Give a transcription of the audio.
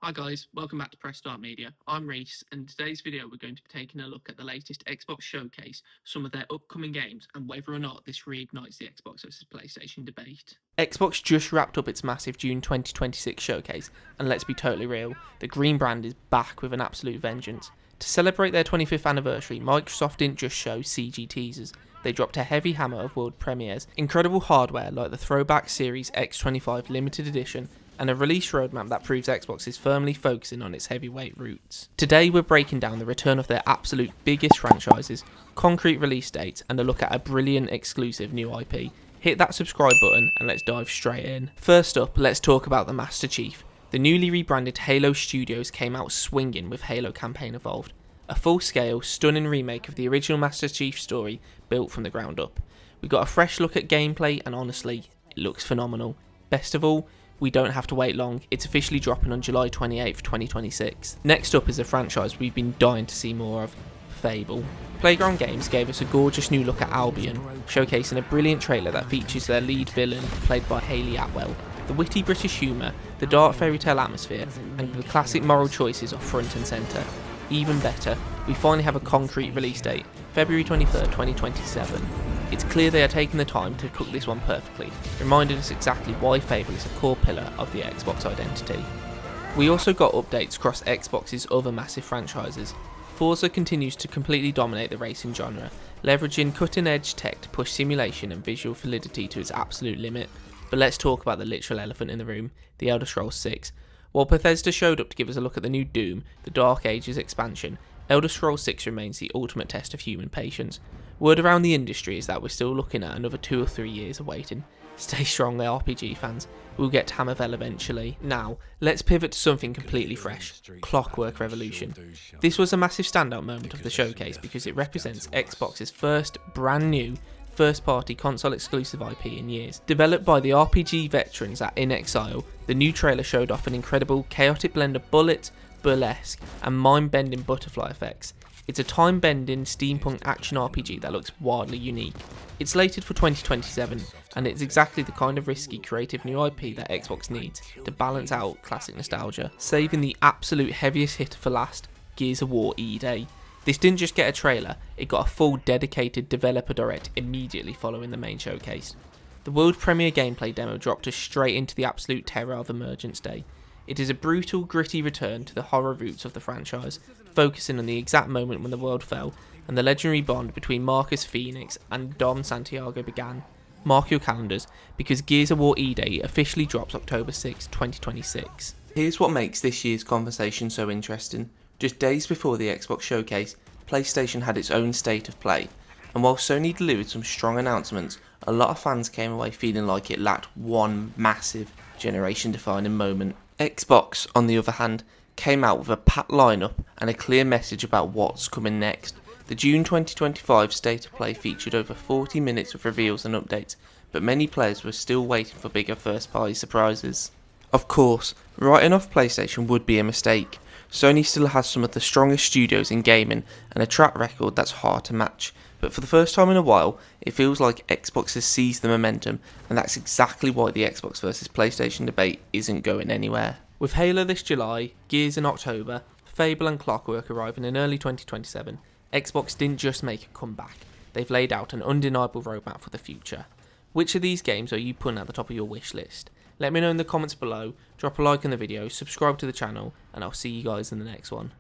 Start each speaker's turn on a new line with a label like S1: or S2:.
S1: Hi guys, welcome back to Press Start Media. I'm Reese, and in today's video we're going to be taking a look at the latest Xbox showcase, some of their upcoming games, and whether or not this reignites the Xbox versus PlayStation debate. Xbox just wrapped up its massive June 2026 showcase, and let's be totally real, the green brand is back with an absolute vengeance. To celebrate their 25th anniversary, Microsoft didn't just show CG teasers, they dropped a heavy hammer of world premieres, incredible hardware like the throwback Series X25 limited edition, and a release roadmap that proves Xbox is firmly focusing on its heavyweight roots. Today we're breaking down the return of their absolute biggest franchises, concrete release dates, and a look at a brilliant exclusive new IP. Hit that subscribe button and let's dive straight in. First up, let's talk about the Master Chief. The newly rebranded Halo Studios came out swinging with Halo Campaign Evolved, a full-scale, stunning remake of the original Master Chief story built from the ground up. We got a fresh look at gameplay and honestly, it looks phenomenal. Best of all, we don't have to wait long, it's officially dropping on July 28th, 2026. Next up is a franchise we've been dying to see more of, Fable. Playground Games gave us a gorgeous new look at Albion, showcasing a brilliant trailer that features their lead villain, played by Hayley Atwell. The witty British humour, the dark fairy tale atmosphere, and the classic moral choices are front and centre. Even better, we finally have a concrete release date, February 23rd, 2027. It's clear they are taking the time to cook this one perfectly, reminding us exactly why Fable is a core pillar of the Xbox identity. We also got updates across Xbox's other massive franchises. Forza continues to completely dominate the racing genre, leveraging cutting-edge tech to push simulation and visual validity to its absolute limit. But let's talk about the literal elephant in the room, The Elder Scrolls 6. While Bethesda showed up to give us a look at the new Doom, the Dark Ages expansion, Elder Scrolls 6 remains the ultimate test of human patience. Word around the industry is that we're still looking at another 2 or 3 years of waiting. Stay strong there, RPG fans. We'll get to Hammerfell eventually. Now, let's pivot to something completely fresh, Clockwork Revolution. This was a massive standout moment of the showcase because it represents Xbox's first brand new first-party console exclusive IP in years. Developed by the RPG veterans at In Exile, the new trailer showed off an incredible chaotic blend of bullets, burlesque, and mind-bending butterfly effects. It's a time-bending steampunk action RPG that looks wildly unique. It's slated for 2027, and it's exactly the kind of risky, creative new IP that Xbox needs to balance out classic nostalgia, saving the absolute heaviest hitter for last, Gears of War E-Day. This didn't just get a trailer, it got a full dedicated developer direct immediately following the main showcase. The world premiere gameplay demo dropped us straight into the absolute terror of Emergence Day. It is a brutal, gritty return to the horror roots of the franchise, focusing on the exact moment when the world fell and the legendary bond between Marcus Phoenix and Dom Santiago began. Mark your calendars, because Gears of War E-Day officially drops October 6, 2026. Here's what makes this year's conversation so interesting. Just days before the Xbox showcase, PlayStation had its own state of play, and while Sony delivered some strong announcements, a lot of fans came away feeling like it lacked one massive generation-defining moment. Xbox, on the other hand, came out with a packed lineup and a clear message about what's coming next. The June 2025 State of Play featured over 40 minutes of reveals and updates, but many players were still waiting for bigger first-party surprises. Of course, writing off PlayStation would be a mistake. Sony still has some of the strongest studios in gaming and a track record that's hard to match, but for the first time in a while, it feels like Xbox has seized the momentum, and that's exactly why the Xbox versus PlayStation debate isn't going anywhere. With Halo this July, Gears in October, Fable and Clockwork arriving in early 2027, Xbox didn't just make a comeback, they've laid out an undeniable roadmap for the future. Which of these games are you putting at the top of your wish list? Let me know in the comments below, drop a like on the video, subscribe to the channel, and I'll see you guys in the next one.